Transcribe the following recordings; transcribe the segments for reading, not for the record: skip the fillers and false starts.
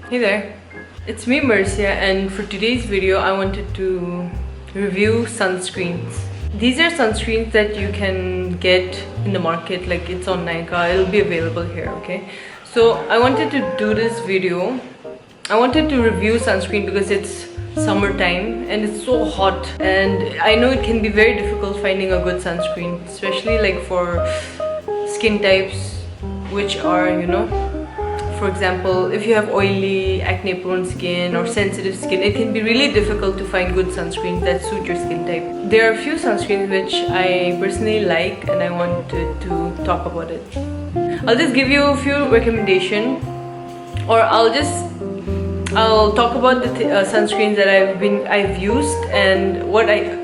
Hey there, it's me Marcia, and for today's video I wanted to review sunscreens. These are sunscreens that you can get in the market, like it's on Nykaa, it'll be available here, okay? So I wanted to do this video. I wanted to review sunscreen because it's summertime and it's so hot, and I know it can be very difficult finding a good sunscreen, especially like for skin types which are, for example, if you have oily, acne-prone skin or sensitive skin, it can be really difficult to find good sunscreens that suit your skin type. There are a few sunscreens which I personally like and I wanted to talk about it. I'll just give you a few recommendations, or I'll talk about the sunscreens that I've used and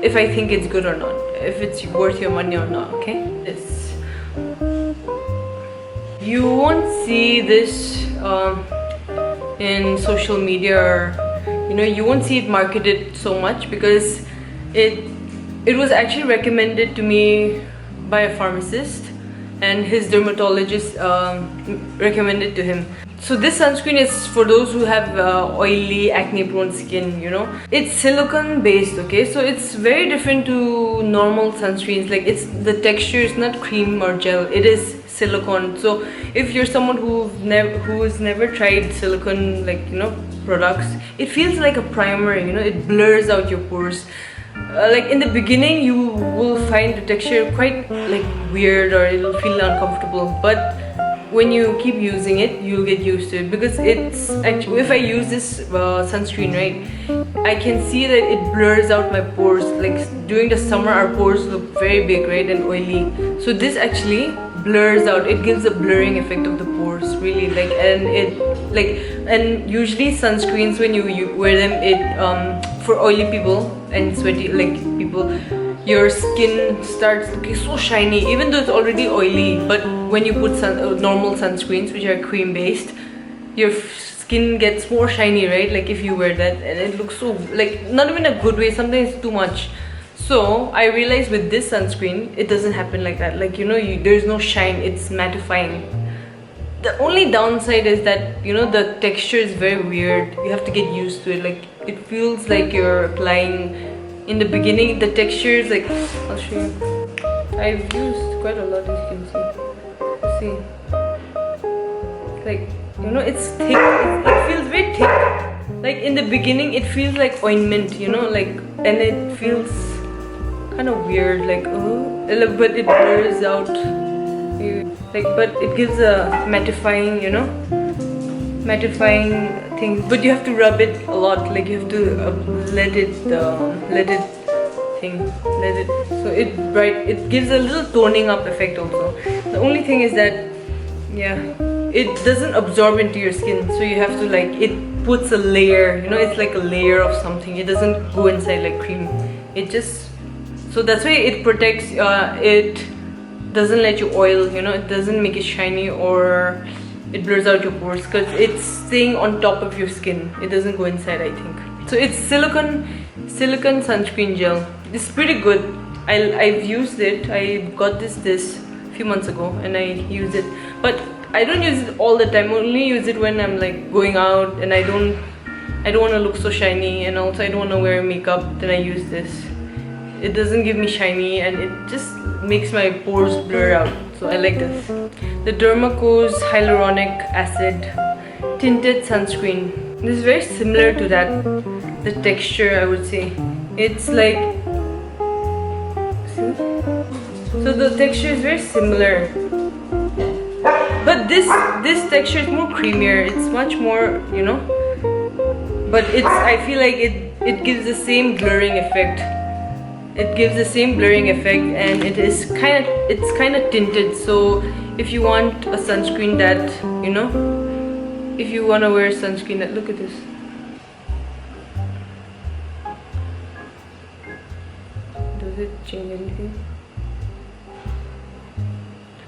if I think it's good or not, if it's worth your money or not. Okay, you won't see this in social media, or you won't see it marketed so much because it was actually recommended to me by a pharmacist, and his dermatologist recommended to him. So this sunscreen is for those who have oily, acne-prone skin. It's silicone based, okay? So it's very different to normal sunscreens. Like the texture is not cream or gel, it is silicone. So if you're someone who's never tried silicone, products, it feels like a primer. It blurs out your pores. Like in the beginning you will find the texture quite weird, or it'll feel uncomfortable, but when you keep using it you'll get used to it, because it's actually, if I use this sunscreen, right, I can see that it blurs out my pores. Like during the summer our pores look very big, right, and oily, so this actually blurs out. It gives a blurring effect of the pores, really. And usually sunscreens, when you wear them, for oily people and sweaty people, your skin starts looking so shiny even though it's already oily. But when you put normal sunscreens which are cream based, your skin gets more shiny, right? Like if you wear that, and it looks so, not even a good way, sometimes too much. So I realized with this sunscreen it doesn't happen like that. There's no shine, it's mattifying. The only downside is that the texture is very weird. You have to get used to it. It feels like you're applying, in the beginning the texture is I'll show you. I've used quite a lot, as you can see. It's thick. It feels very thick. In the beginning it feels like ointment, and it feels kind of weird, but it blurs out, but it gives a mattifying thing. But you have to rub it a lot. You have to let it so it gives a little toning up effect also. The only thing is that it doesn't absorb into your skin, so you have to it puts a layer, it's like a layer of something. It doesn't go inside like cream. So that's why it protects, it doesn't let you oil, it doesn't make it shiny or it blurs out your pores, because it's staying on top of your skin. It doesn't go inside, I think. So it's silicone sunscreen gel. It's pretty good. I've used it. I got this a few months ago and I use it, but I don't use it all the time. I only use it when I'm going out and I don't want to look so shiny, and also I don't want to wear makeup. Then I use this. It doesn't give me shiny and it just makes my pores blur out, so I like this. The Dermacos Hyaluronic Acid Tinted Sunscreen. This is very similar to that. The texture, I would say, it's see? So the texture is very similar, but this texture is more creamier. It's much more, but I feel like it gives the same blurring effect. It gives the same blurring effect, and it's kind of tinted. So if you want a sunscreen that, if you want to wear sunscreen that, look at this. Does it change anything?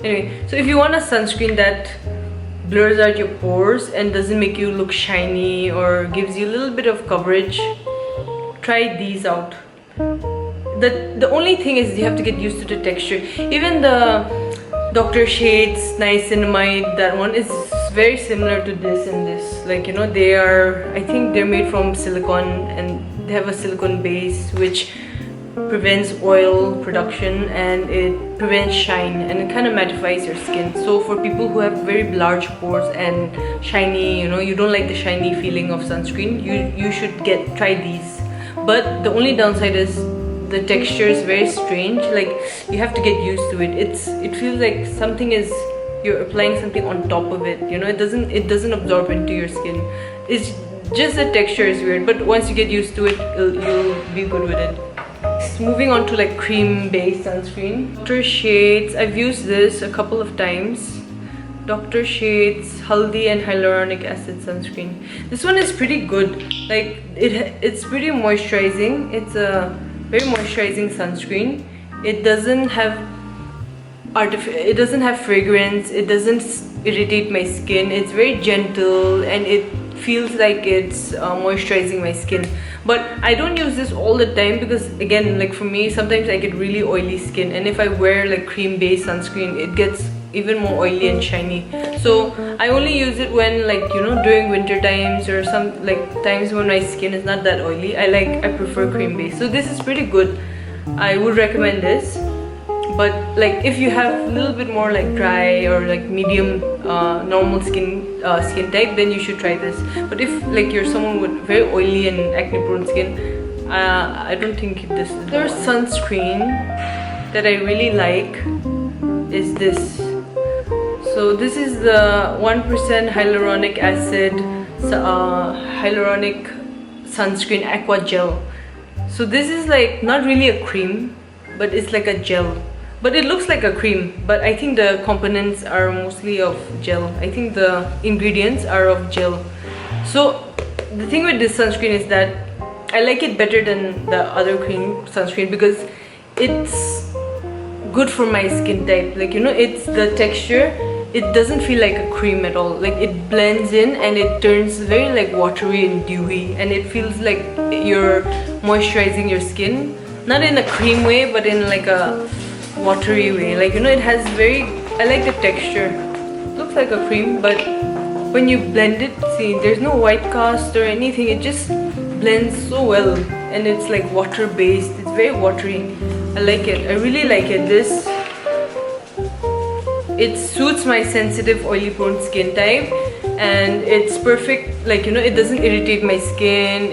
Anyway, so if you want a sunscreen that blurs out your pores and doesn't make you look shiny or gives you a little bit of coverage, try these out. The only thing is you have to get used to the texture. Even the Dr. Shades Niacinamide, that one is very similar to this and this. Like, you know, they are, I think they're made from silicone, and they have a silicone base which prevents oil production, and it prevents shine, and it kind of mattifies your skin. So for people who have very large pores and shiny, you know, you don't like the shiny feeling of sunscreen, you should try these. But the only downside is the texture is very strange. Like, you have to get used to it. It feels like you're applying something on top of it, you know. It doesn't absorb into your skin. It's just the texture is weird, but once you get used to it, you'll be good with it. Moving on to like cream based sunscreen. Dr. Shades, I've used this a couple of times. Dr. Shades Haldi and Hyaluronic Acid Sunscreen. This one is pretty good. Like, it's pretty moisturizing. It's a very moisturizing sunscreen. It doesn't have fragrance. It doesn't irritate my skin. It's very gentle, and it feels like it's moisturizing my skin. But I don't use this all the time because, again, like for me, sometimes I get really oily skin, and if I wear like cream based sunscreen, it gets even more oily and shiny. So I only use it when, like, you know, during winter times or some like times when my skin is not that oily. I prefer cream based. So this is pretty good. I would recommend this. But like, if you have a little bit more like dry or like medium normal skin type, then you should try this. But if like you're someone with very oily and acne prone skin, I don't think this is the sunscreen that I really like is this. So this is the 1% hyaluronic acid hyaluronic sunscreen aqua gel. So this is like not really a cream, but it's like a gel. But it looks like a cream, but I think the components are mostly of gel. I think the ingredients are of gel. So the thing with this sunscreen is that I like it better than the other cream sunscreen because it's good for my skin type. Like, you know, it's the texture. It doesn't feel like a cream at all. Like, it blends in and it turns very like watery and dewy, and it feels like you're moisturizing your skin. Not in a cream way, but in like a watery way. Like, you know, it has I like the texture. Looks like a cream, but when you blend it, see, there's no white cast or anything. It just blends so well, and it's like water based. It's very watery. I like it. I really like it. It suits my sensitive oily prone skin type, and it's perfect. Like, you know, it doesn't irritate my skin.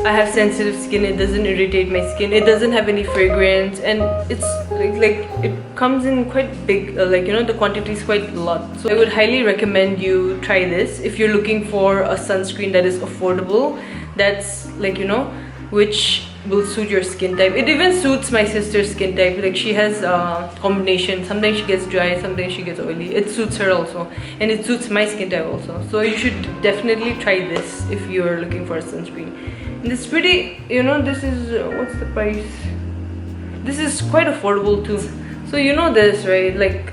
I have sensitive skin. It doesn't irritate my skin. It doesn't have any fragrance, and it's like it comes in quite big. Like, you know, the quantity is quite a lot. So I would highly recommend you try this if you're looking for a sunscreen that is affordable. That's like, you know, which will suit your skin type. It even suits my sister's skin type. Like, she has a combination. Sometimes she gets dry, sometimes she gets oily. It suits her also, and it suits my skin type also. So you should definitely try this if you're looking for a sunscreen. And it's pretty, you know, this is what's the price? This is quite affordable too. So you know this, right? Like,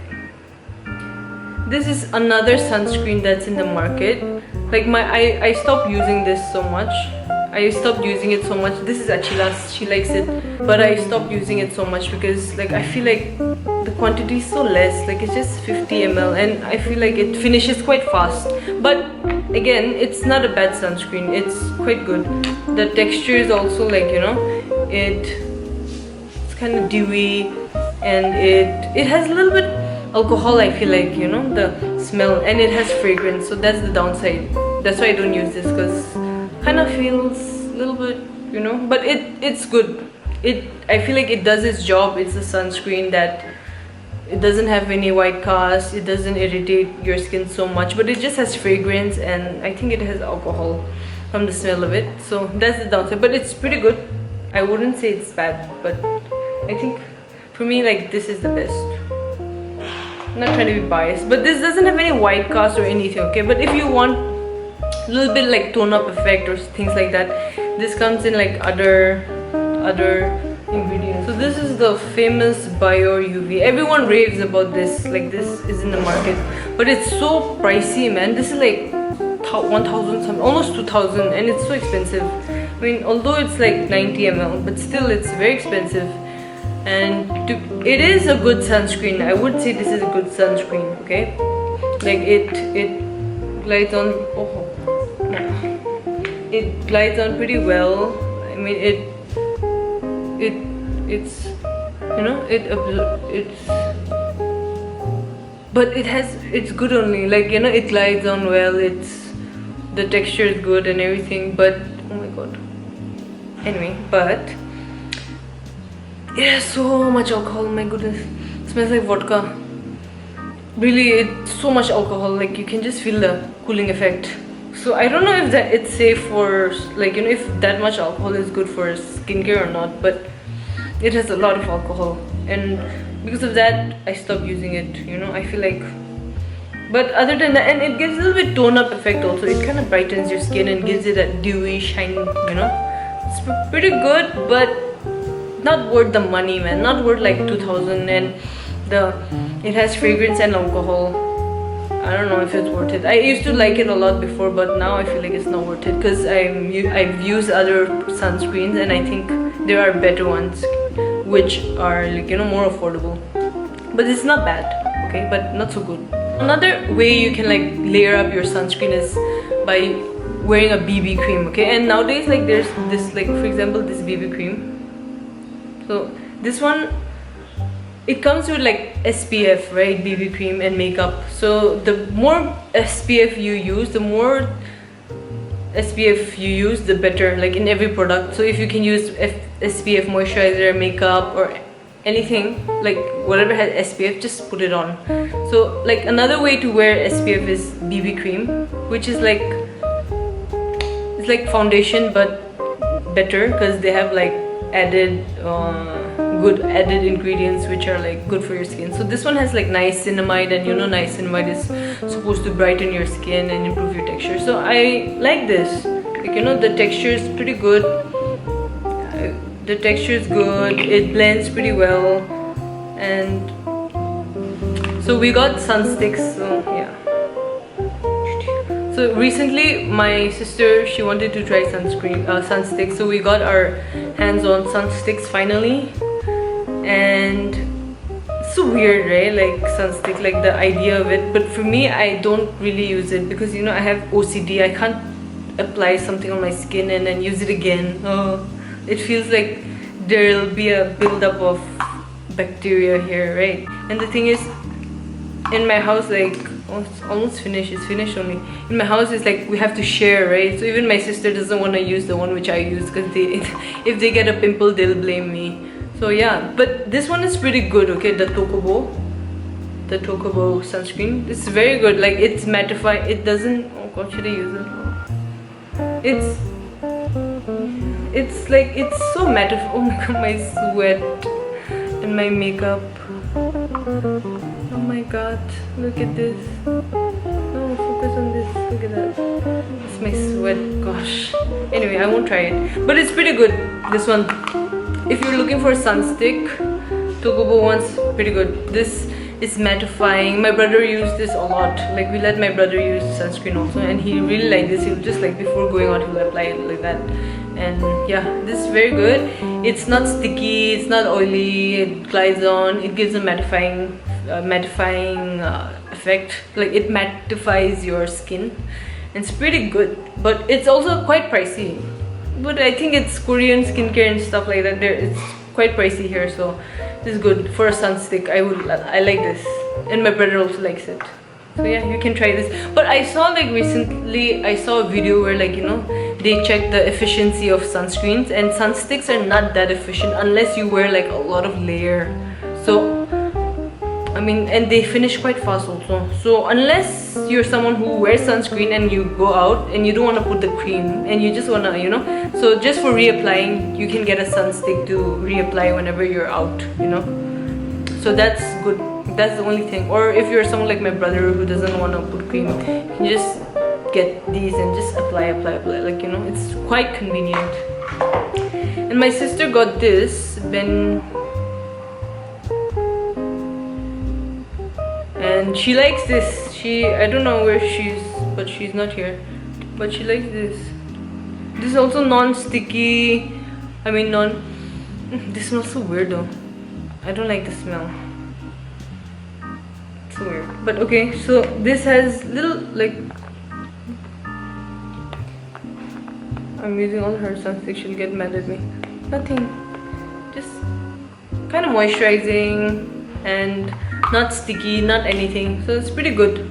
this is another sunscreen that's in the market. Like, I stopped using this so much. I stopped using it so much. This is Achila's. She likes it, but I stopped using it so much because, like, I feel like the quantity is so less. Like, it's just 50 ml, and I feel like it finishes quite fast. But again, it's not a bad sunscreen. It's quite good. The texture is also, like, you know, it's kind of dewy, and it has a little bit alcohol. I feel like, you know, the smell, and it has fragrance. So that's the downside. That's why I don't use this, because kind of feels a little bit, you know, but it's good. I feel like it does its job. It's a sunscreen that it doesn't have any white cast. It doesn't irritate your skin so much, but it just has fragrance, and I think it has alcohol from the smell of it. So that's the downside, but it's pretty good. I wouldn't say it's bad, but I think for me, like, this is the best. I'm not trying to be biased, but this doesn't have any white cast or anything, okay? But if you want a little bit like tone up effect or things like that, this comes in like other ingredients. So this is the famous Biore UV. Everyone raves about this. Like, this is in the market, but it's so pricey, man. This is like 1,000 something, almost 2,000, and it's so expensive. I mean, although it's like 90 ml, but still it's very expensive. And it is a good sunscreen. I would say this is a good sunscreen, okay? Like, glides on. Oh, it glides on pretty well. I mean, it's you know it's, but it's good only. Like, you know, it glides on well. The texture is good and everything. But oh my god. Anyway, but it has so much alcohol. My goodness, it smells like vodka. Really, it's so much alcohol. Like, you can just feel the cooling effect. So I don't know if that it's safe for, like, you know, if that much alcohol is good for skincare or not. But it has a lot of alcohol, and because of that, I stopped using it. You know, I feel like. But other than that, and it gives a little bit tone up effect also. It kind of brightens your skin and gives it a dewy shine. You know, it's pretty good, but not worth the money, man. Not worth like 2,000, and it has fragrance and alcohol. I don't know if it's worth it. I used to like it a lot before, but now I feel like it's not worth it because I've used other sunscreens, and I think there are better ones which are, like, you know, more affordable. But it's not bad, okay, but not so good. Another way you can like layer up your sunscreen is by wearing a BB cream, okay? And nowadays, like, there's this, like, for example, this BB cream. So this one, it comes with like SPF, right? BB cream and makeup. So the more SPF you use, the better, like, in every product. So if you can use SPF moisturizer, makeup, or anything, like whatever has SPF, just put it on. So like another way to wear SPF is BB cream, which is like, it's like foundation but better because they have like added good added ingredients which are like good for your skin. So this one has like niacinamide, and you know, niacinamide is supposed to brighten your skin and improve your texture. So I like this. Like, you know, the texture is pretty good. The texture is good. It blends pretty well, and so we got sun sticks. So yeah. So recently, my sister, she wanted to try sun sticks. So we got our hands on sun sticks finally. And it's so weird, right? Like, sunstick, like the idea of it. But for me, I don't really use it because, you know, I have OCD. I can't apply something on my skin and then use it again. Oh, it feels like there'll be a buildup of bacteria here, right? And the thing is, in my house, like, oh, it's almost finished. It's finished only. In my house, it's like we have to share, right? So even my sister doesn't want to use the one which I use because if they get a pimple, they'll blame me. So yeah, but this one is pretty good, okay? The Tokobo sunscreen. It's very good. Like, it's mattifying. It doesn't. Oh god, should I use it? It's like, it's so mattifying. Oh my god, my sweat and my makeup. Oh my god, look at this. No, focus on this. Look at that. It's my sweat. Gosh. Anyway, I won't try it, but it's pretty good. This one. If you're looking for a sunstick, Tokobo one's pretty good. This is mattifying. My brother used this a lot. Like, we let my brother use sunscreen also, and he really liked this. He'll just, like, before going out, he'll apply it like that. And yeah, this is very good. It's not sticky, it's not oily, it glides on, it gives a mattifying effect. Like, it mattifies your skin. And it's pretty good, but it's also quite pricey. But I think it's Korean skincare and stuff like that. It's quite pricey here, so this is good for a sunstick. I like this, and my brother also likes it. So yeah, you can try this. But I saw, like, recently I saw a video where, like, you know, they check the efficiency of sunscreens, and sunsticks are not that efficient unless you wear like a lot of layer. So I mean, and they finish quite fast also. So unless you're someone who wears sunscreen and you go out and you don't want to put the cream and you just want to, you know, so just for reapplying, you can get a sunstick to reapply whenever you're out, you know. So that's good. That's the only thing. Or if you're someone like my brother who doesn't want to put cream, you can just get these and just apply. Like, you know, it's quite convenient. And my sister got this and she likes this. I don't know where but she's not here. But she likes this. This is also non-sticky. I mean, this smells so weird though. I don't like the smell. It's so weird. But okay, so this has little, like, I'm using all her sunstick, she'll get mad at me. Nothing, just kind of moisturizing and not sticky, not anything, so it's pretty good.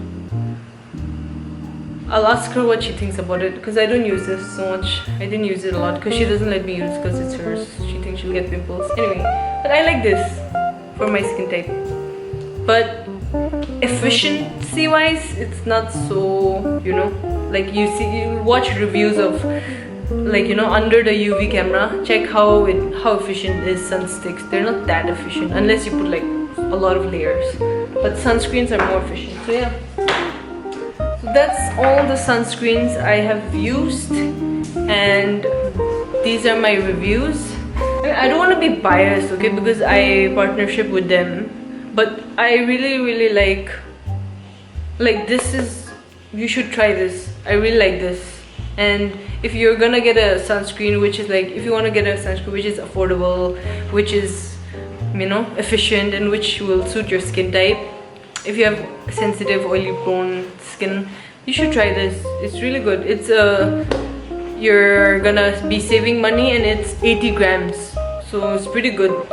I'll ask her what she thinks about it, because I don't use this so much. I didn't use it a lot because she doesn't let me use it because it's hers. She thinks she'll get pimples. Anyway, but I like this for my skin type. But efficiency wise, it's not so, you know, like you watch reviews of, like, you know, under the UV camera, check how efficient is sunsticks. They're not that efficient unless you put like a lot of layers, but sunscreens are more efficient. So yeah, so that's all the sunscreens I have used, and these are my reviews. I don't want to be biased, okay, because I partnership with them, but I really like this is, you should try this. I really like this. And if you're gonna get a sunscreen which is like, if you want to get a sunscreen which is affordable, which is, you know, efficient, and which will suit your skin type, if you have sensitive, oily prone skin, you should try this. It's really good. It's you're gonna be saving money, and it's 80 grams, so it's pretty good.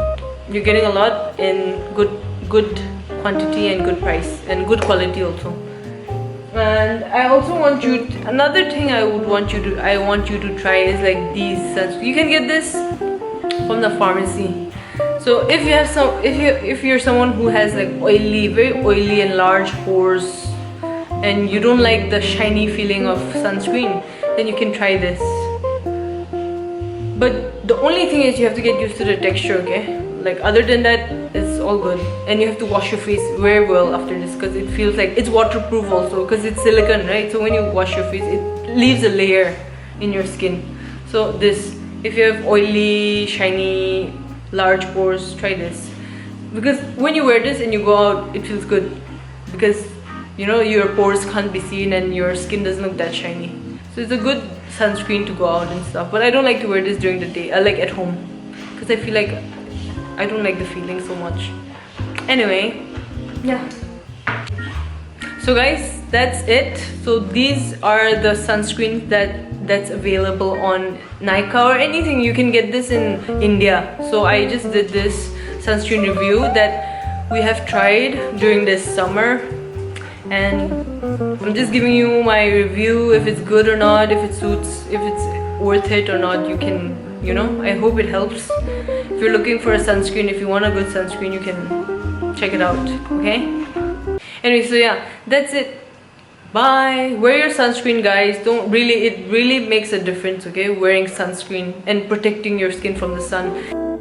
You're getting a lot in good quantity and good price and good quality also. And I also want you to, another thing I want you to try is like these sunscreen. You can get this from the pharmacy. So if you have if you're someone who has like very oily and large pores, and you don't like the shiny feeling of sunscreen, then you can try this. But the only thing is you have to get used to the texture, okay? Like other than that, it's all good. And you have to wash your face very well after this, because it feels like it's waterproof also, because it's silicone, right? So when you wash your face, it leaves a layer in your skin. So this, if you have oily, shiny, large pores, try this. Because when you wear this and you go out, it feels good, because you know your pores can't be seen and your skin doesn't look that shiny. So it's a good sunscreen to go out and stuff. But I don't like to wear this during the day. I like at home, because I feel like I don't like the feeling so much. Anyway, yeah. So guys, that's it. So these are the sunscreens that's available on Nykaa or anything. You can get this in India. So I just did this sunscreen review that we have tried during this summer, and I'm just giving you my review, if it's good or not, if it suits, if it's worth it or not. You can, you know, I hope it helps. If you're looking for a sunscreen, if you want a good sunscreen, you can check it out, okay? Anyway, so yeah, that's it. Bye. Wear your sunscreen, guys. It really makes a difference, okay? Wearing sunscreen and protecting your skin from the sun.